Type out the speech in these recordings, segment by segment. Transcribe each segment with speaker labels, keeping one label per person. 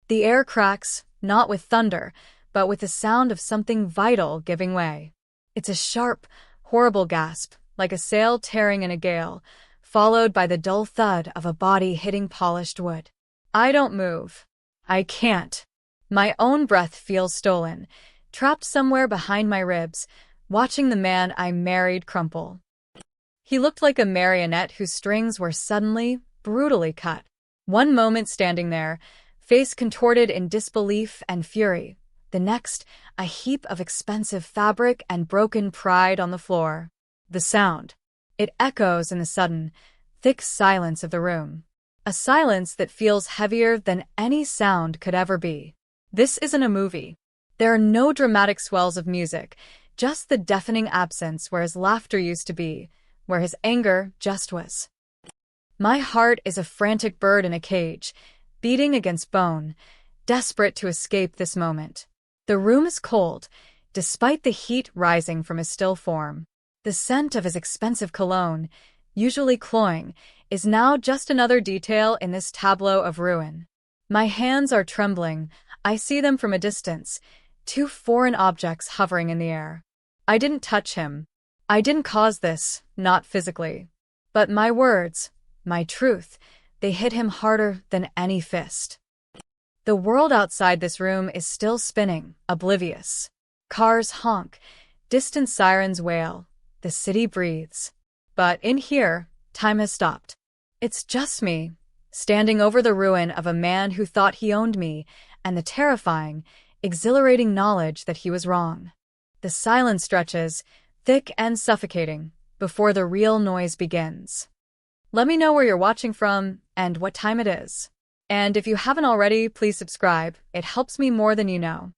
Speaker 1: The air cracks, not with thunder, but with the sound of something vital giving way. It's a sharp, horrible gasp, like a sail tearing in a gale, followed by the dull thud of a body hitting polished wood. I don't move. I can't. My own breath feels stolen, trapped somewhere behind my ribs, watching the man I married crumple. He looked like a marionette whose strings were suddenly, brutally cut. One moment standing there, face contorted in disbelief and fury. The next, a heap of expensive fabric and broken pride on the floor. The sound. It echoes in the sudden, thick silence of the room. A silence that feels heavier than any sound could ever be. This isn't a movie. There are no dramatic swells of music, just the deafening absence where his laughter used to be, where his anger just was. My heart is a frantic bird in a cage, beating against bone, desperate to escape this moment. The room is cold, despite the heat rising from his still form. The scent of his expensive cologne, usually cloying, is now just another detail in this tableau of ruin. My hands are trembling. I see them from a distance, two foreign objects hovering in the air. I didn't touch him. I didn't cause this, not physically. But my words, my truth, they hit him harder than any fist. The world outside this room is still spinning, oblivious. Cars honk, distant sirens wail, the city breathes. But in here, time has stopped. It's just me, standing over the ruin of a man who thought he owned me, and the terrifying, exhilarating knowledge that he was wrong. The silence stretches, thick and suffocating, before the real noise begins. Let me know where you're watching from and what time it is. And if you haven't already, please subscribe. It helps me more than you know.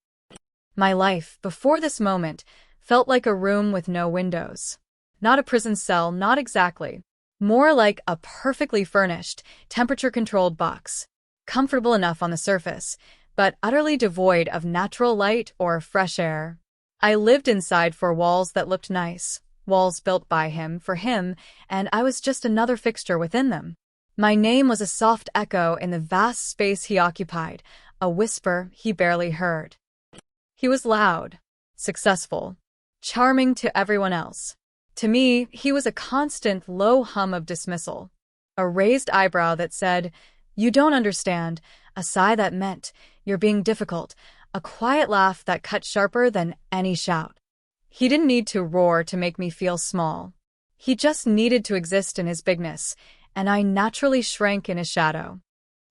Speaker 1: My life, before this moment, felt like a room with no windows. Not a prison cell, not exactly. More like a perfectly furnished, temperature-controlled box. Comfortable enough on the surface, but utterly devoid of natural light or fresh air. I lived inside four walls that looked nice, walls built by him, for him, and I was just another fixture within them. My name was a soft echo in the vast space he occupied, a whisper he barely heard. He was loud, successful, charming to everyone else. To me, he was a constant low hum of dismissal. A raised eyebrow that said, "You don't understand," a sigh that meant, "You're being difficult," a quiet laugh that cut sharper than any shout. He didn't need to roar to make me feel small. He just needed to exist in his bigness, and I naturally shrank in his shadow.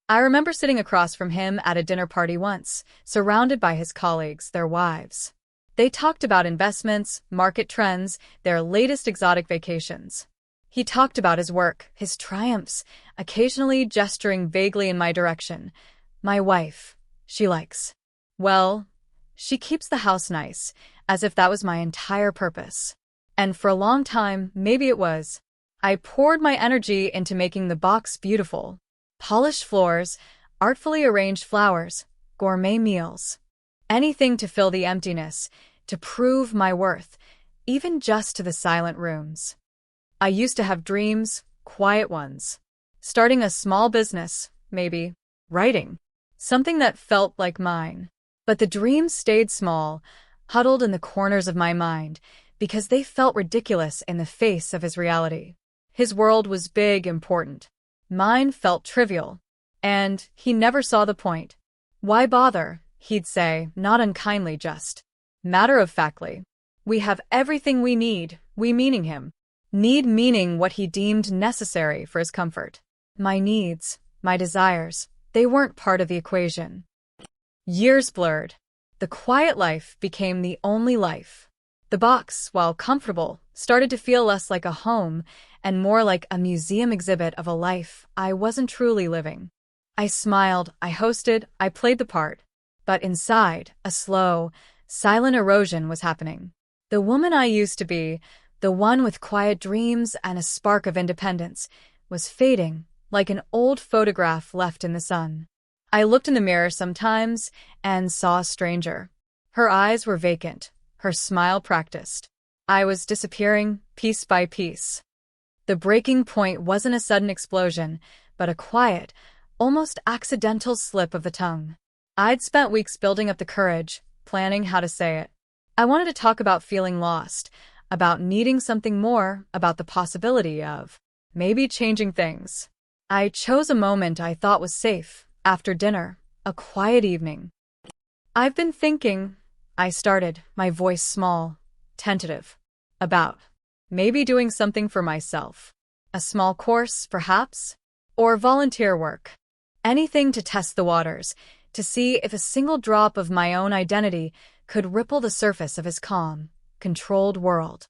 Speaker 1: I remember sitting across from him at a dinner party once, surrounded by his colleagues, their wives. They talked about investments, market trends, their latest exotic vacations. He talked about his work, his triumphs, occasionally gesturing vaguely in my direction. My wife, she likes. Well, she keeps the house nice, as if that was my entire purpose. And for a long time, maybe it was. I poured my energy into making the box beautiful. Polished floors, artfully arranged flowers, gourmet meals. Anything to fill the emptiness, to prove my worth, even just to the silent rooms. I used to have dreams, quiet ones. Starting a small business, maybe. Writing. Something that felt like mine. But the dreams stayed small, huddled in the corners of my mind, because they felt ridiculous in the face of his reality. His world was big, important. Mine felt trivial. And he never saw the point. Why bother, he'd say, not unkindly, just matter-of-factly. We have everything we need, we meaning him. Need meaning what he deemed necessary for his comfort. My needs, my desires, they weren't part of the equation. Years blurred. The quiet life became the only life. The box, while comfortable, started to feel less like a home and more like a museum exhibit of a life I wasn't truly living. I smiled, I hosted, I played the part. But inside, a slow, silent erosion was happening. The woman I used to be, the one with quiet dreams and a spark of independence, was fading like an old photograph left in the sun. I looked in the mirror sometimes and saw a stranger. Her eyes were vacant, her smile practiced. I was disappearing piece by piece. The breaking point wasn't a sudden explosion, but a quiet, almost accidental slip of the tongue. I'd spent weeks building up the courage, planning how to say it. I wanted to talk about feeling lost, about needing something more, about the possibility of maybe changing things. I chose a moment I thought was safe, after dinner, a quiet evening. I've been thinking, I started, my voice small, tentative, about maybe doing something for myself. A small course, perhaps? Or volunteer work. Anything to test the waters, to see if a single drop of my own identity could ripple the surface of his calm, controlled world.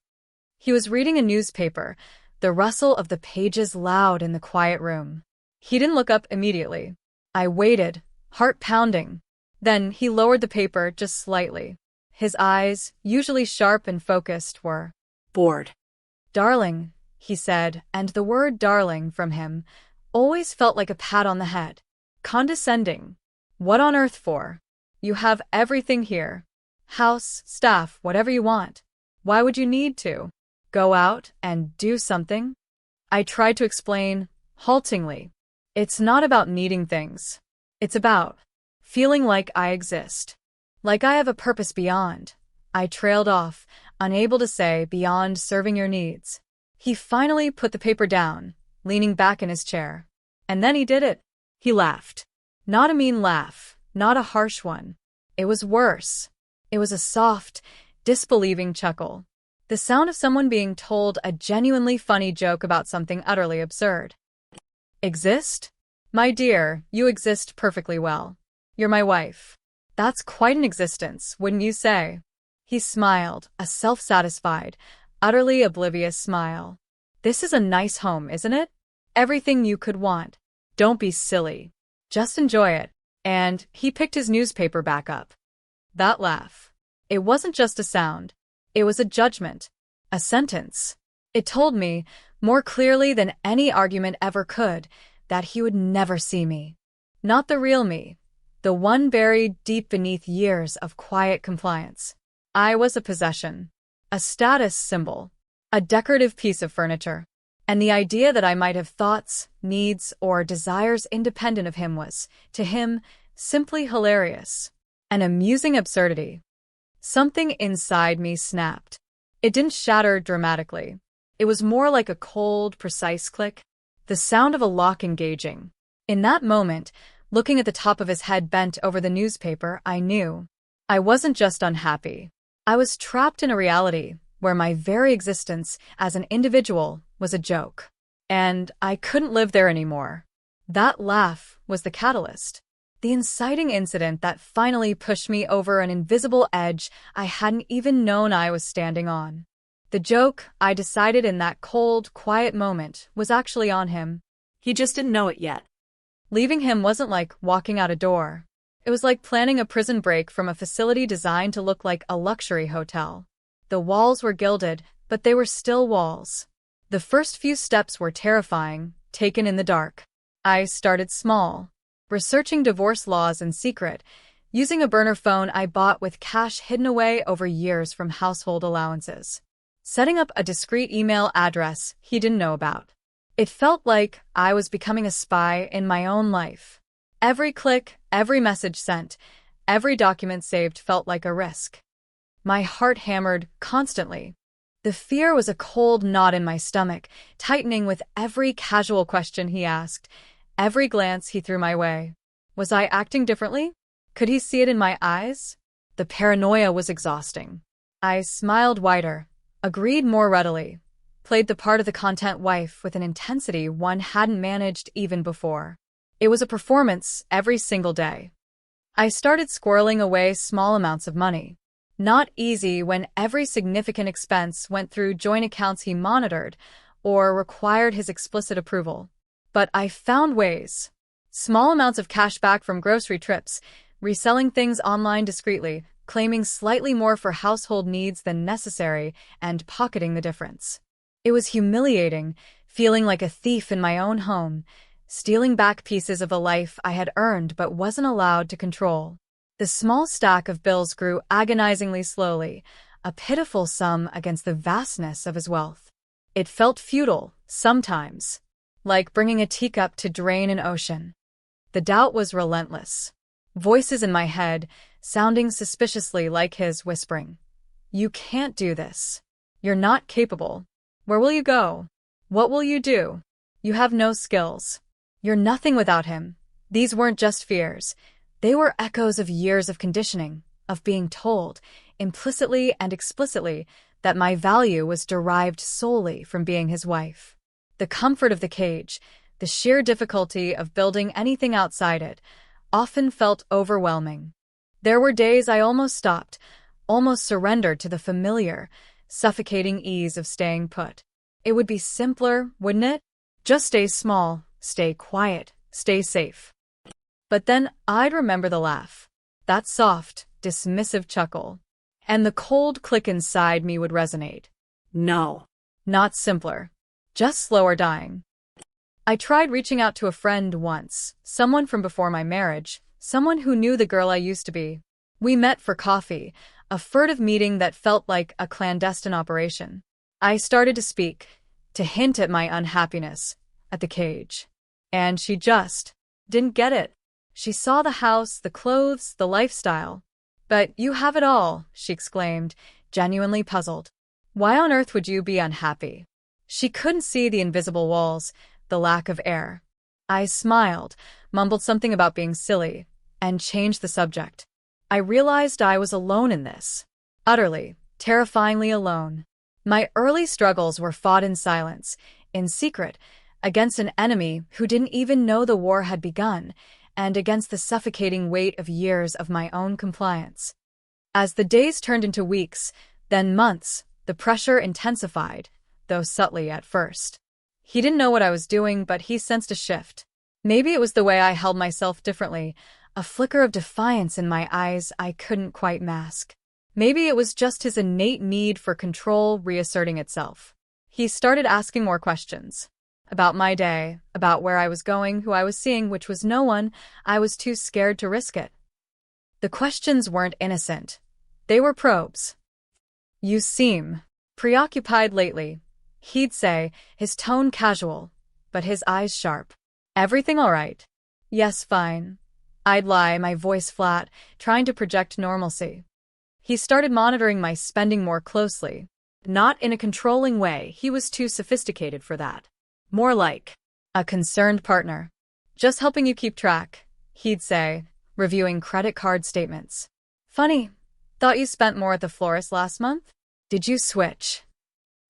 Speaker 1: He was reading a newspaper, the rustle of the pages loud in the quiet room. He didn't look up immediately. I waited, heart pounding. Then he lowered the paper just slightly. His eyes, usually sharp and focused, were bored. "Darling," he said, and the word darling from him always felt like a pat on the head. Condescending. "What on earth for? You have everything here. House, staff, whatever you want. Why would you need to go out and do something?" I tried to explain, haltingly. It's not about needing things. It's about feeling like I exist. Like I have a purpose beyond. I trailed off, unable to say beyond serving your needs. He finally put the paper down, leaning back in his chair. And then he did it. He laughed. Not a mean laugh, not a harsh one. It was worse. It was a soft, disbelieving chuckle. The sound of someone being told a genuinely funny joke about something utterly absurd. Exist? My dear, you exist perfectly well. You're my wife. That's quite an existence, wouldn't you say? He smiled, a self-satisfied, utterly oblivious smile. This is a nice home, isn't it? Everything you could want. Don't be silly. Just enjoy it. And he picked his newspaper back up. That laugh. It wasn't just a sound. It was a judgment. A sentence. It told me, more clearly than any argument ever could, that he would never see me. Not the real me. The one buried deep beneath years of quiet compliance. I was a possession. A status symbol. A decorative piece of furniture. And the idea that I might have thoughts, needs, or desires independent of him was, to him, simply hilarious. An amusing absurdity. Something inside me snapped. It didn't shatter dramatically. It was more like a cold, precise click. The sound of a lock engaging. In that moment, looking at the top of his head bent over the newspaper, I knew. I wasn't just unhappy. I was trapped in a reality where my very existence as an individual was a joke. And I couldn't live there anymore. That laugh was the catalyst. The inciting incident that finally pushed me over an invisible edge I hadn't even known I was standing on. The joke, I decided in that cold, quiet moment, was actually on him. He just didn't know it yet. Leaving him wasn't like walking out a door. It was like planning a prison break from a facility designed to look like a luxury hotel. The walls were gilded, but they were still walls. The first few steps were terrifying, taken in the dark. I started small. Researching divorce laws in secret, using a burner phone I bought with cash hidden away over years from household allowances. Setting up a discreet email address he didn't know about. It felt like I was becoming a spy in my own life. Every click, every message sent, every document saved felt like a risk. My heart hammered constantly. The fear was a cold knot in my stomach, tightening with every casual question he asked, every glance he threw my way. Was I acting differently? Could he see it in my eyes? The paranoia was exhausting. I smiled wider, agreed more readily, played the part of the content wife with an intensity one hadn't managed even before. It was a performance every single day. I started squirreling away small amounts of money. Not easy when every significant expense went through joint accounts he monitored or required his explicit approval. But I found ways. Small amounts of cash back from grocery trips, reselling things online discreetly, claiming slightly more for household needs than necessary, and pocketing the difference. It was humiliating, feeling like a thief in my own home, stealing back pieces of a life I had earned but wasn't allowed to control. The small stack of bills grew agonizingly slowly, a pitiful sum against the vastness of his wealth. It felt futile, sometimes, like bringing a teacup to drain an ocean. The doubt was relentless. Voices in my head, sounding suspiciously like his, whispering, "You can't do this. You're not capable. Where will you go? What will you do? You have no skills. You're nothing without him." These weren't just fears. They were echoes of years of conditioning, of being told, implicitly and explicitly, that my value was derived solely from being his wife. The comfort of the cage, the sheer difficulty of building anything outside it, often felt overwhelming. There were days I almost stopped, almost surrendered to the familiar, suffocating ease of staying put. It would be simpler, wouldn't it? Just stay small, stay quiet, stay safe. But then I'd remember the laugh, that soft, dismissive chuckle, and the cold click inside me would resonate. No. Not simpler. Just slower dying. I tried reaching out to a friend once, someone from before my marriage, someone who knew the girl I used to be. We met for coffee, a furtive meeting that felt like a clandestine operation. I started to speak, to hint at my unhappiness, at the cage. And she just didn't get it. She saw the house, the clothes, the lifestyle. "But you have it all," she exclaimed, genuinely puzzled. "Why on earth would you be unhappy?" She couldn't see the invisible walls, the lack of air. I smiled, mumbled something about being silly, and changed the subject. I realized I was alone in this. Utterly, terrifyingly alone. My early struggles were fought in silence, in secret, against an enemy who didn't even know the war had begun, and against the suffocating weight of years of my own compliance. As the days turned into weeks, then months, the pressure intensified, though subtly at first. He didn't know what I was doing, but he sensed a shift. Maybe it was the way I held myself differently, a flicker of defiance in my eyes I couldn't quite mask. Maybe it was just his innate need for control reasserting itself. He started asking more questions. About my day, about where I was going, who I was seeing, which was no one. I was too scared to risk it. The questions weren't innocent. They were probes. "You seem preoccupied lately," he'd say, his tone casual, but his eyes sharp. "Everything all right?" "Yes, fine." I'd lie, my voice flat, trying to project normalcy. He started monitoring my spending more closely. Not in a controlling way, he was too sophisticated for that. More like a concerned partner. "Just helping you keep track," he'd say, reviewing credit card statements. "Funny. Thought you spent more at the florist last month? Did you switch?"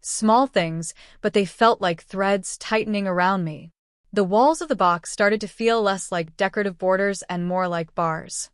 Speaker 1: Small things, but they felt like threads tightening around me. The walls of the box started to feel less like decorative borders and more like bars.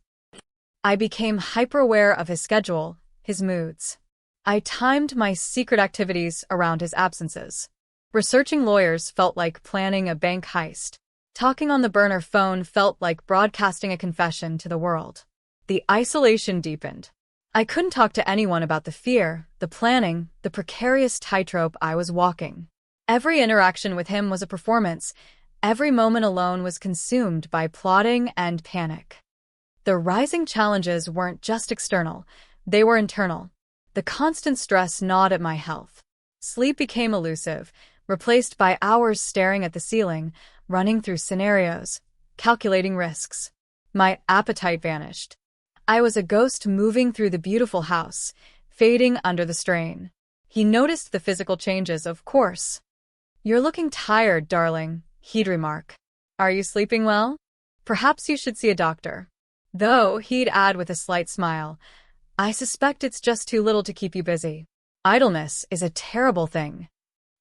Speaker 1: I became hyper-aware of his schedule, his moods. I timed my secret activities around his absences. Researching lawyers felt like planning a bank heist. Talking on the burner phone felt like broadcasting a confession to the world. The isolation deepened. I couldn't talk to anyone about the fear, the planning, the precarious tightrope I was walking. Every interaction with him was a performance. Every moment alone was consumed by plotting and panic. The rising challenges weren't just external, they were internal. The constant stress gnawed at my health. Sleep became elusive, replaced by hours staring at the ceiling, running through scenarios, calculating risks. My appetite vanished. I was a ghost moving through the beautiful house, fading under the strain. He noticed the physical changes, of course. "You're looking tired, darling," he'd remark. "Are you sleeping well? Perhaps you should see a doctor." Though, he'd add with a slight smile, "I suspect it's just too little to keep you busy. Idleness is a terrible thing."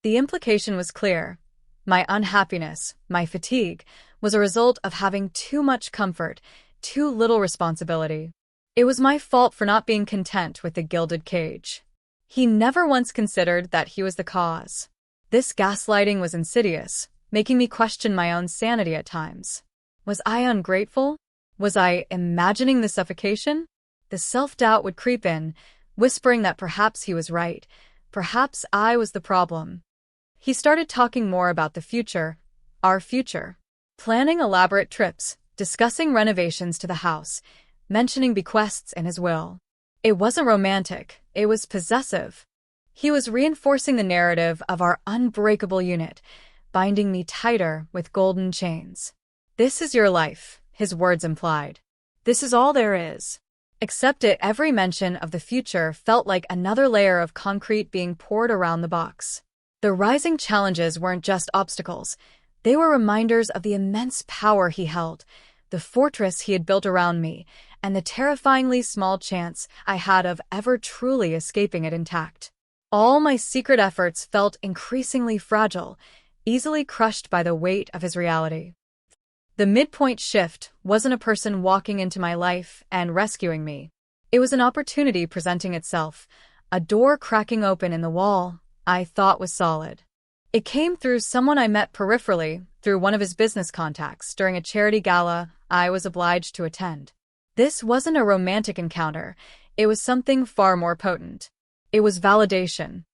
Speaker 1: The implication was clear. My unhappiness, my fatigue, was a result of having too much comfort, too little responsibility. It was my fault for not being content with the gilded cage. He never once considered that he was the cause. This gaslighting was insidious, making me question my own sanity at times. Was I ungrateful? Was I imagining the suffocation? The self-doubt would creep in, whispering that perhaps he was right, perhaps I was the problem. He started talking more about the future, our future. Planning elaborate trips, discussing renovations to the house, mentioning bequests in his will. It wasn't romantic, it was possessive. He was reinforcing the narrative of our unbreakable unit, binding me tighter with golden chains. "This is your life," his words implied. This is all there is. Accept it. Every mention of the future felt like another layer of concrete being poured around the box. The rising challenges weren't just obstacles. They were reminders of the immense power he held, the fortress he had built around me, and the terrifyingly small chance I had of ever truly escaping it intact. All my secret efforts felt increasingly fragile, easily crushed by the weight of his reality. The midpoint shift wasn't a person walking into my life and rescuing me. It was an opportunity presenting itself, a door cracking open in the wall I thought was solid. It came through someone I met peripherally through one of his business contacts during a charity gala I was obliged to attend. This wasn't a romantic encounter. It was something far more potent. It was validation.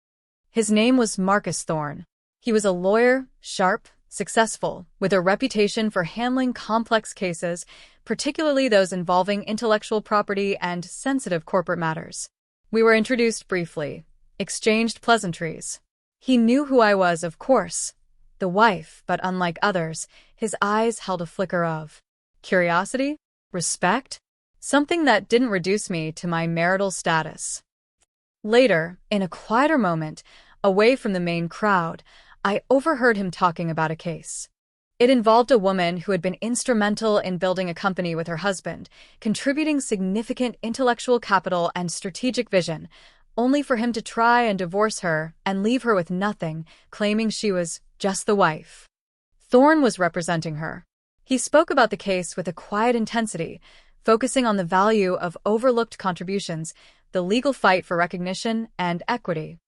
Speaker 1: His name was Marcus Thorne. He was a lawyer, sharp, successful, with a reputation for handling complex cases, particularly those involving intellectual property and sensitive corporate matters. We were introduced briefly, exchanged pleasantries. He knew who I was, of course, the wife, but unlike others, his eyes held a flicker of curiosity, respect, something that didn't reduce me to my marital status. Later, in a quieter moment, away from the main crowd, I overheard him talking about a case. It involved a woman who had been instrumental in building a company with her husband, contributing significant intellectual capital and strategic vision, only for him to try and divorce her and leave her with nothing, claiming she was just the wife. Thorne was representing her. He spoke about the case with a quiet intensity, focusing on the value of overlooked contributions, the legal fight for recognition and equity.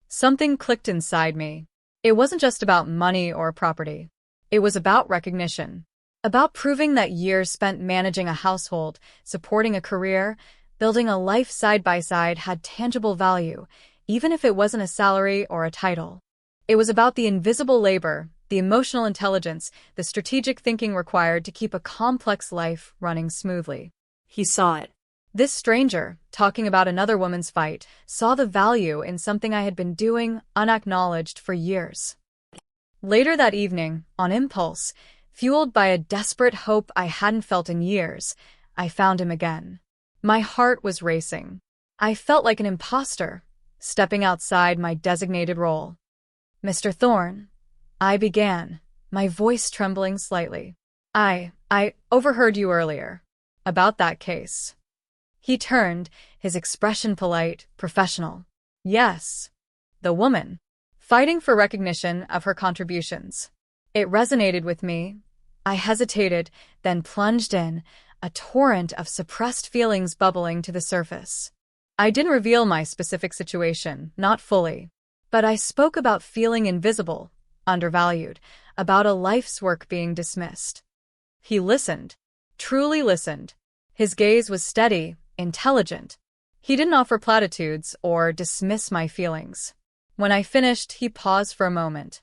Speaker 1: Something clicked inside me. It wasn't just about money or property. It was about recognition. About proving that years spent managing a household, supporting a career, building a life side by side had tangible value, even if it wasn't a salary or a title. It was about the invisible labor, the emotional intelligence, the strategic thinking required to keep a complex life running smoothly. He saw it. This stranger, talking about another woman's fight, saw the value in something I had been doing unacknowledged for years. Later that evening, on impulse, fueled by a desperate hope I hadn't felt in years, I found him again. My heart was racing. I felt like an imposter, stepping outside my designated role. "Mr. Thorne," I began, my voice trembling slightly. I overheard you earlier. About that case." He turned, his expression polite, professional. "Yes. The woman. Fighting for recognition of her contributions." It resonated with me. I hesitated, then plunged in, a torrent of suppressed feelings bubbling to the surface. I didn't reveal my specific situation, not fully. But I spoke about feeling invisible, undervalued, about a life's work being dismissed. He listened, truly listened. His gaze was steady, intelligent. He didn't offer platitudes or dismiss my feelings. When I finished, he paused for a moment.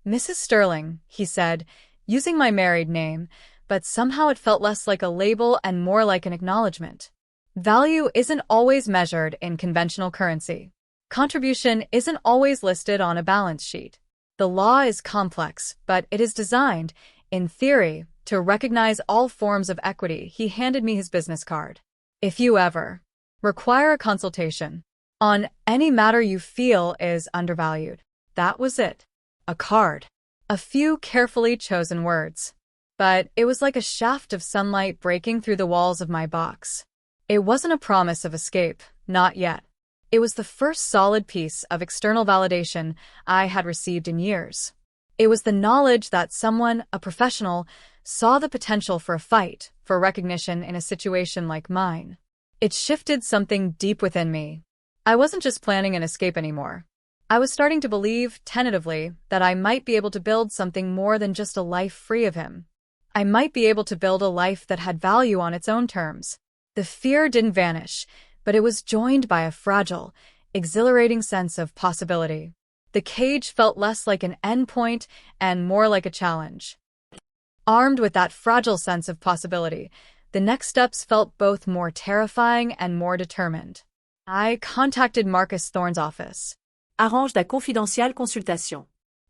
Speaker 1: "Mrs. Sterling," he said, using my married name, but somehow it felt less like a label and more like an acknowledgement. Value isn't always measured in conventional currency. Contribution isn't always listed on a balance sheet. The law is complex, but it is designed, in theory, to recognize all forms of equity. He handed me his business card. "If you ever require a consultation on any matter you feel is undervalued." That was it. A card. A few carefully chosen words. But it was like a shaft of sunlight breaking through the walls of my box. It wasn't a promise of escape, not yet. It was the first solid piece of external validation I had received in years. It was the knowledge that someone, a professional, saw the potential for a fight, for recognition in a situation like mine. It shifted something deep within me. I wasn't just planning an escape anymore. I was starting to believe, tentatively, that I might be able to build something more than just a life free of him. I might be able to build a life that had value on its own terms. The fear didn't vanish, but it was joined by a fragile, exhilarating sense of possibility. The cage felt less like an endpoint and more like a challenge. Armed with that fragile sense of possibility, the next steps felt both more terrifying and more determined. I contacted Marcus Thorne's office.
Speaker 2: Arrange la confidentielle consultation.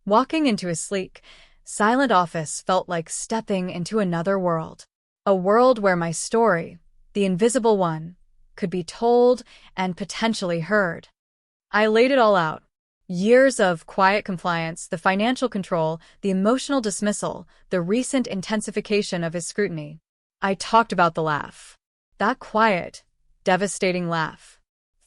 Speaker 1: Walking into his sleek, silent office felt like stepping into another world. A world where my story, the invisible one, could be told and potentially heard. I laid it all out. Years of quiet compliance, the financial control, the emotional dismissal, the recent intensification of his scrutiny. I talked about the laugh. That quiet, devastating laugh.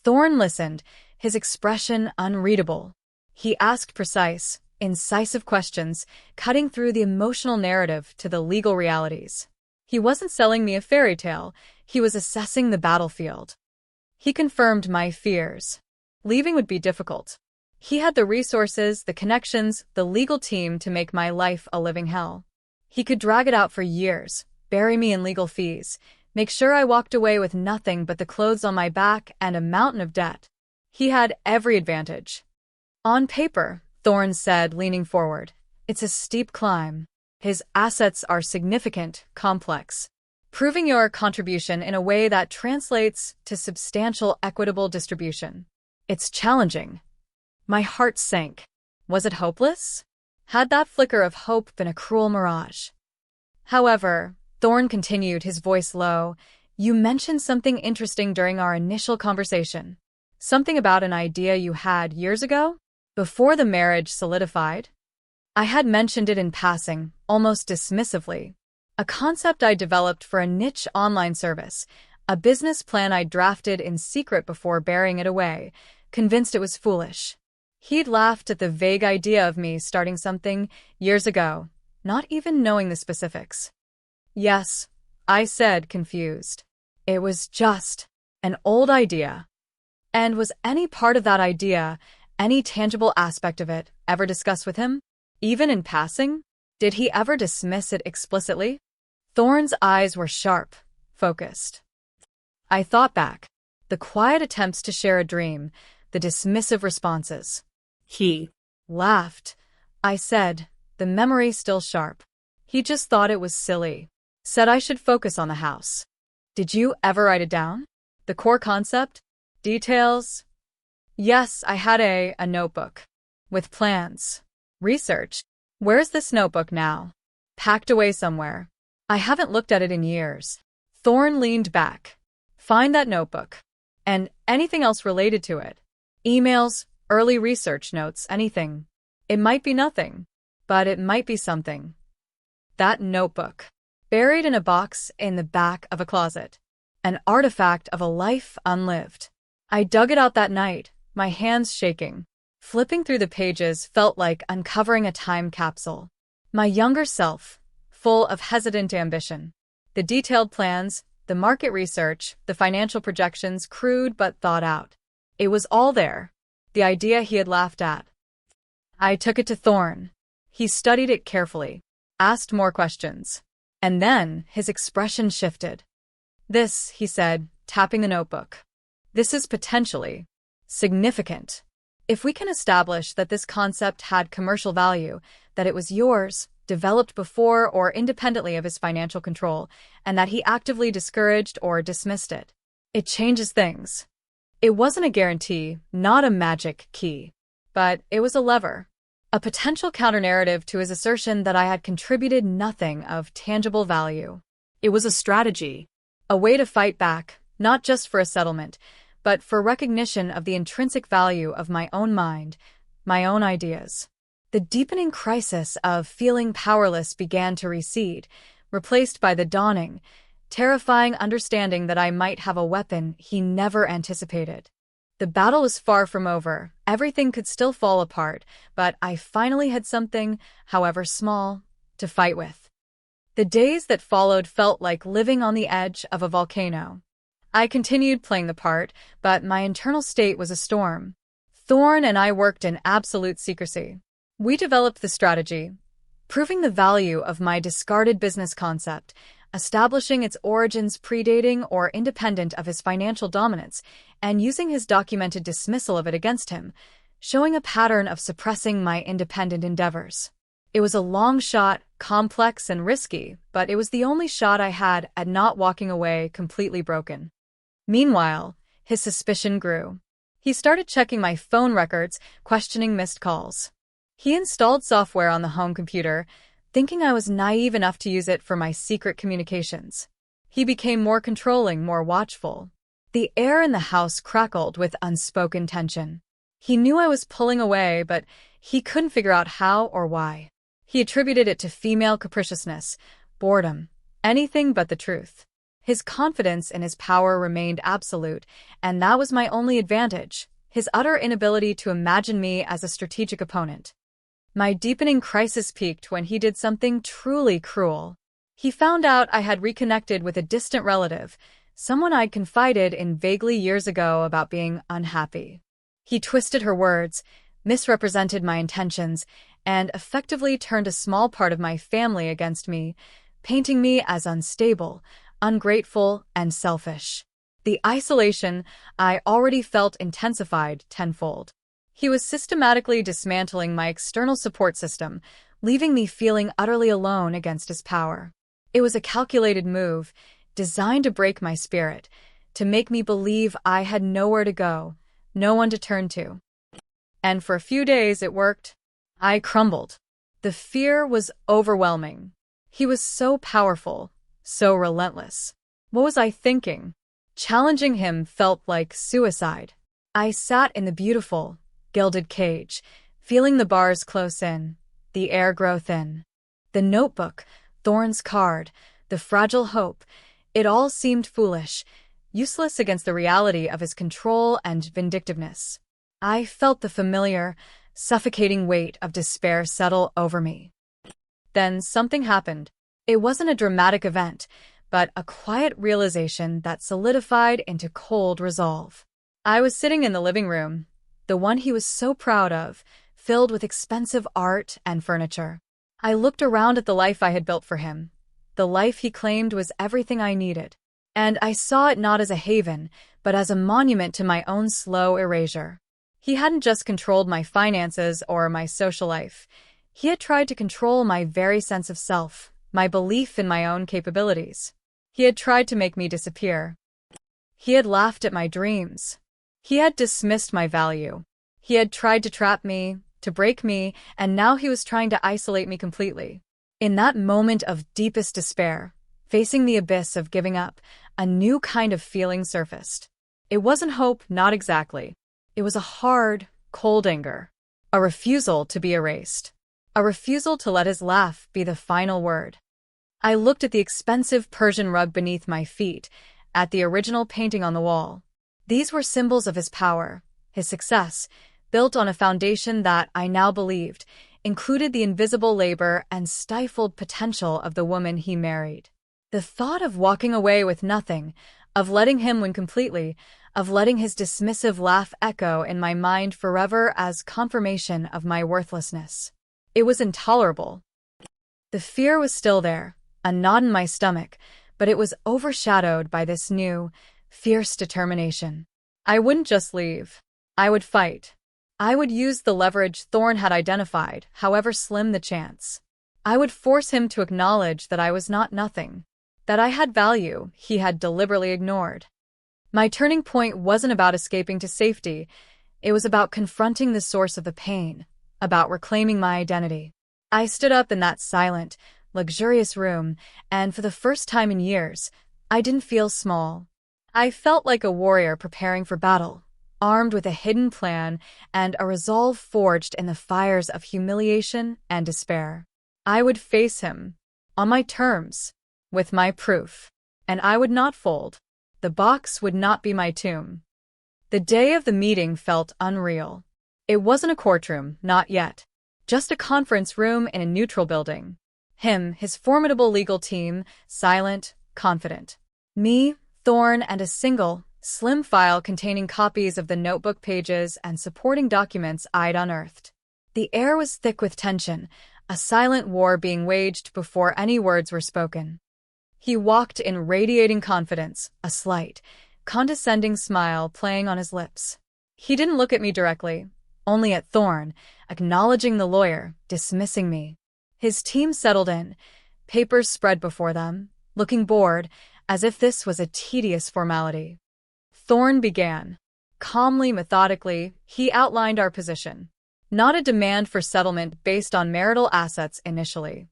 Speaker 1: Thorne listened, his expression unreadable. He asked precise, incisive questions, cutting through the emotional narrative to the legal realities. He wasn't selling me a fairy tale, he was assessing the battlefield. He confirmed my fears. Leaving would be difficult. He had the resources, the connections, the legal team to make my life a living hell. He could drag it out for years, bury me in legal fees, make sure I walked away with nothing but the clothes on my back and a mountain of debt. He had every advantage. On paper, Thorne said, leaning forward, it's a steep climb. His assets are significant, complex. Proving your contribution in a way that translates to substantial equitable distribution. It's challenging. My heart sank. Was it hopeless? Had that flicker of hope been a cruel mirage? However, Thorne continued, his voice low, you mentioned something interesting during our initial conversation. Something about an idea you had years ago? Before the marriage solidified? I had mentioned it in passing, almost dismissively. A concept I developed for a niche online service, a business plan I drafted in secret before burying it away, convinced it was foolish. He'd laughed at the vague idea of me starting something years ago, not even knowing the specifics. Yes, I said, confused. It was just an old idea. And was any part of that idea, any tangible aspect of it, ever discussed with him? Even in passing? Did he ever dismiss it explicitly? Thorne's eyes were sharp, focused. I thought back. The quiet attempts to share a dream, the dismissive responses.
Speaker 2: He
Speaker 1: laughed. I said, the memory still sharp. He just thought it was silly. Said I should focus on the house. Did you ever write it down? The core concept? Details? Yes, I had a notebook. With plans. Research. Where's this notebook now? Packed away somewhere. I haven't looked at it in years. Thorne leaned back. Find that notebook. And anything else related to it. Emails, early research notes, anything. It might be nothing, but it might be something. That notebook. Buried in a box in the back of a closet. An artifact of a life unlived. I dug it out that night, my hands shaking. Flipping through the pages felt like uncovering a time capsule. My younger self, full of hesitant ambition. The detailed plans, the market research, the financial projections, crude but thought out. It was all there. The idea he had laughed at. I took it to Thorne. He studied it carefully, asked more questions. And then his expression shifted. This, he said, tapping the notebook. This is potentially significant. If we can establish that this concept had commercial value, that it was yours, developed before or independently of his financial control, and that he actively discouraged or dismissed it, it changes things. It wasn't a guarantee, not a magic key, but it was a lever, a potential counter-narrative to his assertion that I had contributed nothing of tangible value. It was a strategy, a way to fight back, not just for a settlement, but for recognition of the intrinsic value of my own mind, my own ideas. The deepening crisis of feeling powerless began to recede, replaced by the dawning, terrifying understanding that I might have a weapon he never anticipated. The battle was far from over, everything could still fall apart, but I finally had something, however small, to fight with. The days that followed felt like living on the edge of a volcano. I continued playing the part, but my internal state was a storm. Thorne and I worked in absolute secrecy. We developed the strategy, proving the value of my discarded business concept, establishing its origins predating or independent of his financial dominance, and using his documented dismissal of it against him, showing a pattern of suppressing my independent endeavors. It was a long shot, complex and risky, but it was the only shot I had at not walking away completely broken. Meanwhile, his suspicion grew. He started checking my phone records, questioning missed calls. He installed software on the home computer, thinking I was naive enough to use it for my secret communications. He became more controlling, more watchful. The air in the house crackled with unspoken tension. He knew I was pulling away, but he couldn't figure out how or why. He attributed it to female capriciousness, boredom, anything but the truth. His confidence in his power remained absolute, and that was my only advantage, his utter inability to imagine me as a strategic opponent. My deepening crisis peaked when he did something truly cruel. He found out I had reconnected with a distant relative, someone I'd confided in vaguely years ago about being unhappy. He twisted her words, misrepresented my intentions, and effectively turned a small part of my family against me, painting me as unstable, ungrateful, and selfish. The isolation I already felt intensified tenfold. He was systematically dismantling my external support system, leaving me feeling utterly alone against his power. It was a calculated move, designed to break my spirit, to make me believe I had nowhere to go, no one to turn to. And for a few days it worked. I crumbled. The fear was overwhelming. He was so powerful, so relentless. What was I thinking? Challenging him felt like suicide. I sat in the beautiful, gilded cage, feeling the bars close in, the air grow thin. The notebook, Thorn's card, the fragile hope, it all seemed foolish, useless against the reality of his control and vindictiveness. I felt the familiar, suffocating weight of despair settle over me. Then something happened. It wasn't a dramatic event, but a quiet realization that solidified into cold resolve. I was sitting in the living room, the one he was so proud of, filled with expensive art and furniture. I looked around at the life I had built for him, the life he claimed was everything I needed. And I saw it not as a haven, but as a monument to my own slow erasure. He hadn't just controlled my finances or my social life. He had tried to control my very sense of self, my belief in my own capabilities. He had tried to make me disappear. He had laughed at my dreams. He had dismissed my value. He had tried to trap me, to break me, and now he was trying to isolate me completely. In that moment of deepest despair, facing the abyss of giving up, a new kind of feeling surfaced. It wasn't hope, not exactly. It was a hard, cold anger. A refusal to be erased. A refusal to let his laugh be the final word. I looked at the expensive Persian rug beneath my feet, at the original painting on the wall. These were symbols of his power, his success, built on a foundation that, I now believed, included the invisible labor and stifled potential of the woman he married. The thought of walking away with nothing, of letting him win completely, of letting his dismissive laugh echo in my mind forever as confirmation of my worthlessness. It was intolerable. The fear was still there, a knot in my stomach, but it was overshadowed by this new, fierce determination. I wouldn't just leave. I would fight. I would use the leverage Thorn had identified, however slim the chance. I would force him to acknowledge that I was not nothing, that I had value he had deliberately ignored. My turning point wasn't about escaping to safety. It was about confronting the source of the pain, about reclaiming my identity. I stood up in that silent, luxurious room, and for the first time in years, I didn't feel small. I felt like a warrior preparing for battle, armed with a hidden plan and a resolve forged in the fires of humiliation and despair. I would face him, on my terms, with my proof, and I would not fold. The box would not be my tomb. The day of the meeting felt unreal. It wasn't a courtroom, not yet. Just a conference room in a neutral building. Him, his formidable legal team, silent, confident. Me, Thorn, and a single, slim file containing copies of the notebook pages and supporting documents I'd unearthed. The air was thick with tension, a silent war being waged before any words were spoken. He walked in radiating confidence, a slight, condescending smile playing on his lips. He didn't look at me directly, only at Thorn, acknowledging the lawyer, dismissing me. His team settled in, papers spread before them, looking bored, as if this was a tedious formality. Thorn began. Calmly, methodically, he outlined our position. Not a demand for settlement based on marital assets initially.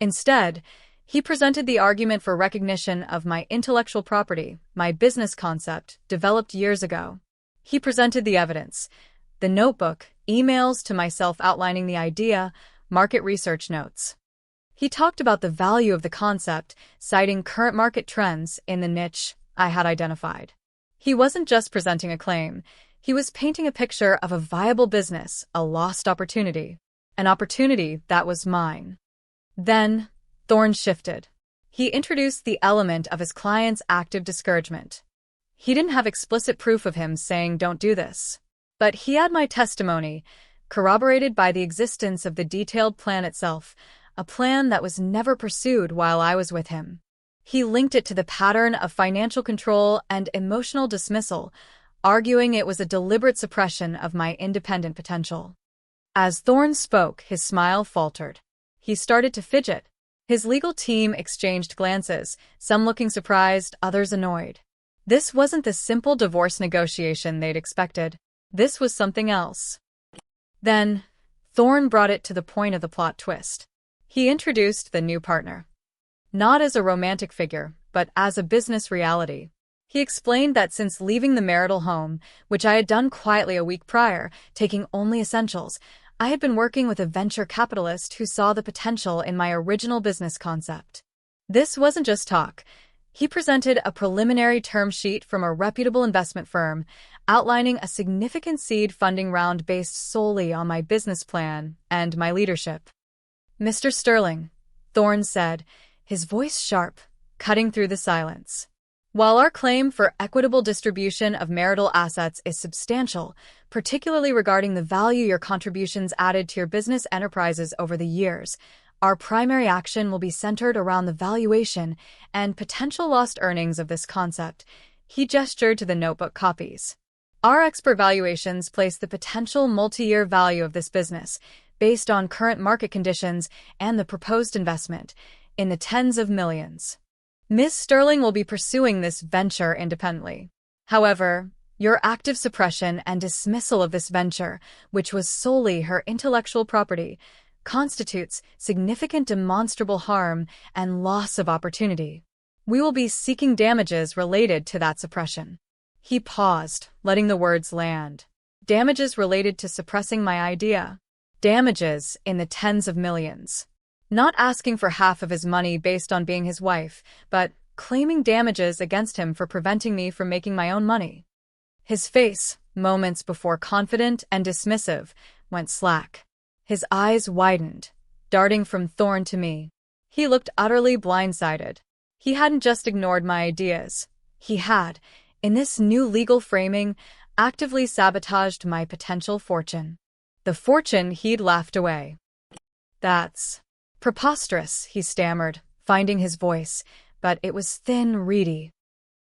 Speaker 1: Instead, he presented the argument for recognition of my intellectual property, my business concept, developed years ago. He presented the evidence: the notebook, emails to myself outlining the idea, market research notes. He talked about the value of the concept, citing current market trends in the niche I had identified. He wasn't just presenting a claim, he was painting a picture of a viable business, a lost opportunity, an opportunity that was mine. Then, Thorne shifted. He introduced the element of his client's active discouragement. He didn't have explicit proof of him saying, "Don't do this." But he had my testimony, corroborated by the existence of the detailed plan itself, a plan that was never pursued while I was with him. He linked it to the pattern of financial control and emotional dismissal, arguing it was a deliberate suppression of my independent potential. As Thorne spoke, his smile faltered. He started to fidget. His legal team exchanged glances, some looking surprised, others annoyed. This wasn't the simple divorce negotiation they'd expected. This was something else. Then, Thorne brought it to the point of the plot twist. He introduced the new partner. Not as a romantic figure, but as a business reality. He explained that since leaving the marital home, which I had done quietly a week prior, taking only essentials, I had been working with a venture capitalist who saw the potential in my original business concept. This wasn't just talk. He presented a preliminary term sheet from a reputable investment firm, outlining a significant seed funding round based solely on my business plan and my leadership. "Mr. Sterling," Thorne said, his voice sharp, cutting through the silence. "While our claim for equitable distribution of marital assets is substantial, particularly regarding the value your contributions added to your business enterprises over the years, our primary action will be centered around the valuation and potential lost earnings of this concept." He gestured to the notebook copies. "Our expert valuations place the potential multi-year value of this business, based on current market conditions and the proposed investment, in the tens of millions. Ms. Sterling will be pursuing this venture independently. However, your active suppression and dismissal of this venture, which was solely her intellectual property, constitutes significant demonstrable harm and loss of opportunity. We will be seeking damages related to that suppression." He paused, letting the words land. Damages related to suppressing my idea. Damages in the tens of millions. Not asking for half of his money based on being his wife, but claiming damages against him for preventing me from making my own money. His face, moments before confident and dismissive, went slack. His eyes widened, darting from Thorne to me. He looked utterly blindsided. He hadn't just ignored my ideas. He had, in this new legal framing, actively sabotaged my potential fortune. The fortune he'd laughed away. "That's preposterous," he stammered, finding his voice, but it was thin, reedy.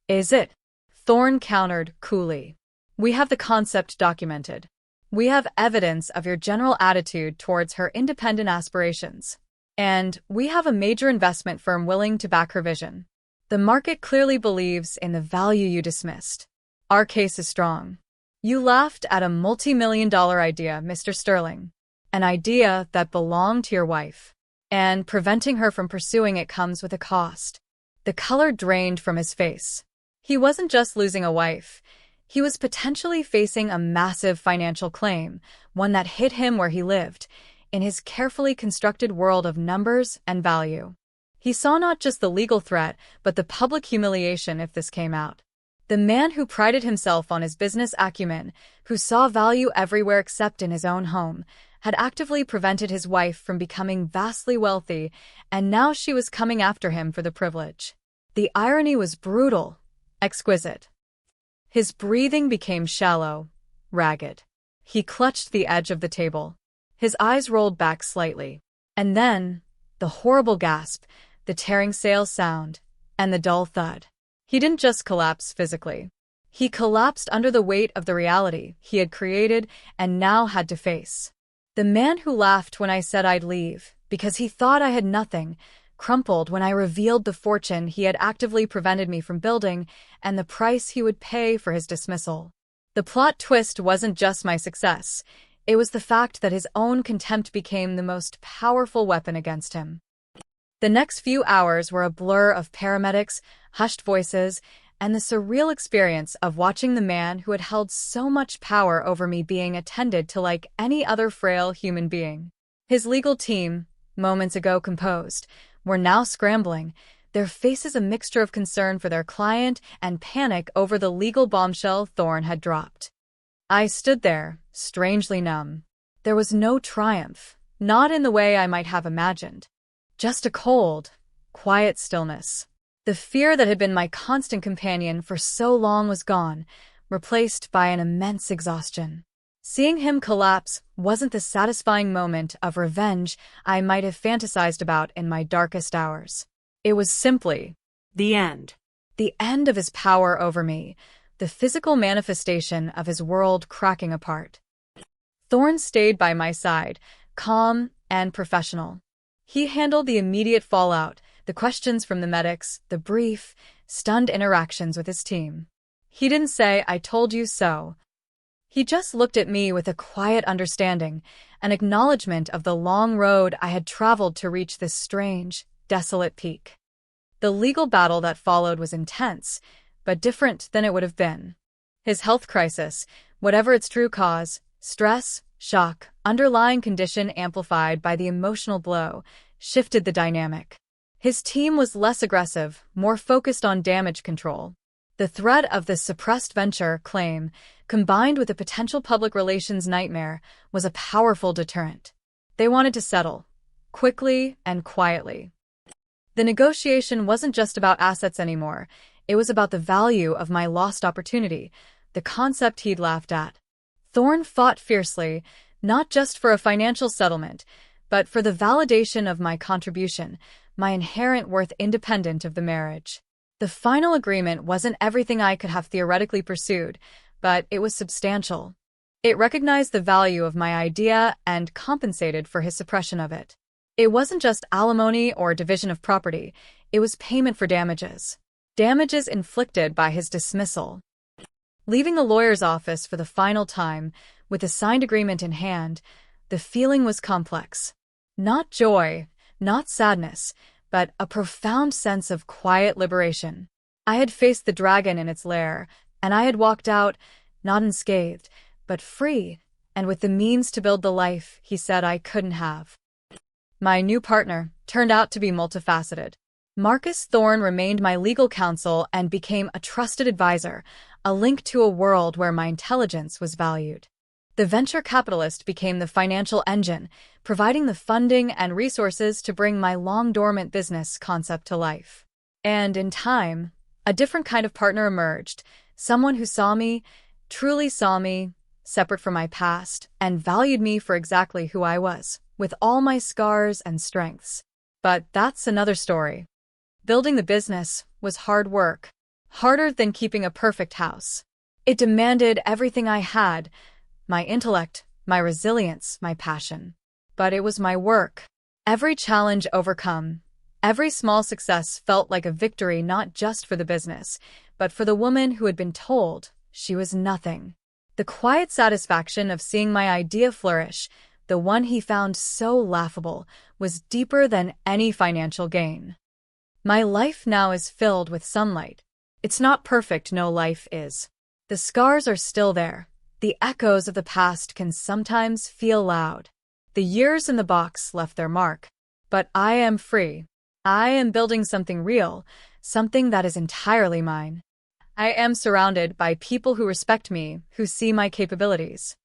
Speaker 1: "Is it?" Thorne countered coolly. "We have the concept documented. We have evidence of your general attitude towards her independent aspirations. And we have a major investment firm willing to back her vision. The market clearly believes in the value you dismissed. Our case is strong. You laughed at a multi-million-dollar idea, Mr. Sterling. An idea that belonged to your wife. And preventing her from pursuing it comes with a cost." The color drained from his face. He wasn't just losing a wife. He was potentially facing a massive financial claim, one that hit him where he lived, in his carefully constructed world of numbers and value. He saw not just the legal threat, but the public humiliation if this came out. The man who prided himself on his business acumen, who saw value everywhere except in his own home, had actively prevented his wife from becoming vastly wealthy, and now she was coming after him for the privilege. The irony was brutal, exquisite. His breathing became shallow, ragged. He clutched the edge of the table. His eyes rolled back slightly. And then, the horrible gasp, the tearing sail sound, and the dull thud. He didn't just collapse physically. He collapsed under the weight of the reality he had created and now had to face. The man who laughed when I said I'd leave, because he thought I had nothing, crumpled when I revealed the fortune he had actively prevented me from building and the price he would pay for his dismissal. The plot twist wasn't just my success. It was the fact that his own contempt became the most powerful weapon against him. The next few hours were a blur of paramedics, hushed voices, and the surreal experience of watching the man who had held so much power over me being attended to like any other frail human being. His legal team, moments ago composed, were now scrambling, their faces a mixture of concern for their client and panic over the legal bombshell Thorne had dropped. I stood there, strangely numb. There was no triumph, not in the way I might have imagined. Just a cold, quiet stillness. The fear that had been my constant companion for so long was gone, replaced by an immense exhaustion. Seeing him collapse wasn't the satisfying moment of revenge I might have fantasized about in my darkest hours. It was simply
Speaker 2: The end.
Speaker 1: the end of his power over me, the physical manifestation of his world cracking apart. Thorne stayed by my side, calm and professional. He handled the immediate fallout, the questions from the medics, the brief, stunned interactions with his team. He didn't say, "I told you so." He just looked at me with a quiet understanding, an acknowledgement of the long road I had traveled to reach this strange, desolate peak. The legal battle that followed was intense, but different than it would have been. His health crisis, whatever its true cause, stress, shock, underlying condition amplified by the emotional blow, shifted the dynamic. His team was less aggressive, more focused on damage control. The threat of the suppressed venture claim, combined with a potential public relations nightmare, was a powerful deterrent. They wanted to settle, quickly and quietly. The negotiation wasn't just about assets anymore, it was about the value of my lost opportunity, the concept he'd laughed at. Thorne fought fiercely, not just for a financial settlement, but for the validation of my contribution, my inherent worth independent of the marriage. The final agreement wasn't everything I could have theoretically pursued, but it was substantial. It recognized the value of my idea and compensated for his suppression of it. It wasn't just alimony or division of property, it was payment for damages. Damages inflicted by his dismissal. Leaving the lawyer's office for the final time, with a signed agreement in hand, the feeling was complex. Not joy, not sadness, but a profound sense of quiet liberation. I had faced the dragon in its lair, and I had walked out, not unscathed, but free, and with the means to build the life he said I couldn't have. My new partner turned out to be multifaceted. Marcus Thorne remained my legal counsel and became a trusted advisor, a link to a world where my intelligence was valued. The venture capitalist became the financial engine, providing the funding and resources to bring my long-dormant business concept to life. And in time, a different kind of partner emerged, someone who saw me, truly saw me, separate from my past, and valued me for exactly who I was, with all my scars and strengths. But that's another story. Building the business was hard work, harder than keeping a perfect house. It demanded everything I had, my intellect, my resilience, my passion. But it was my work. Every challenge overcome, every small success felt like a victory not just for the business, but for the woman who had been told she was nothing. The quiet satisfaction of seeing my idea flourish, the one he found so laughable, was deeper than any financial gain. My life now is filled with sunlight. It's not perfect, no life is. The scars are still there. The echoes of the past can sometimes feel loud. The years in the box left their mark. But I am free. I am building something real, something that is entirely mine. I am surrounded by people who respect me, who see my capabilities.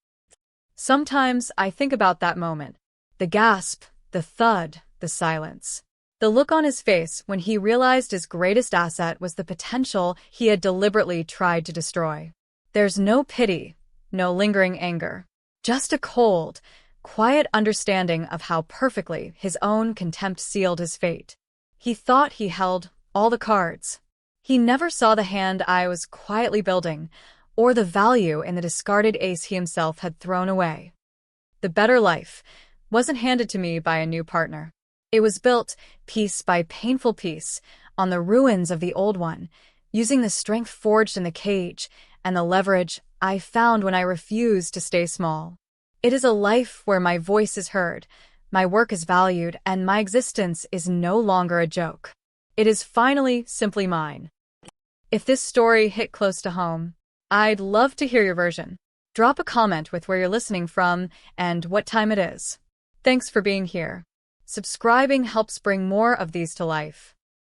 Speaker 1: Sometimes I think about that moment. The gasp, the thud, the silence. The look on his face when he realized his greatest asset was the potential he had deliberately tried to destroy. There's no pity, no lingering anger. Just a cold, quiet understanding of how perfectly his own contempt sealed his fate. He thought he held all the cards. He never saw the hand I was quietly building, or the value in the discarded ace he himself had thrown away. The better life wasn't handed to me by a new partner. It was built, piece by painful piece, on the ruins of the old one, using the strength forged in the cage and the leverage I found when I refused to stay small. It is a life where my voice is heard, My work is valued, and my existence is no longer a joke. It is finally simply mine. If this story hit close to home, I'd love to hear your version. Drop a comment with where you're listening from and what time it is. Thanks for being here. Subscribing helps bring more of these to life.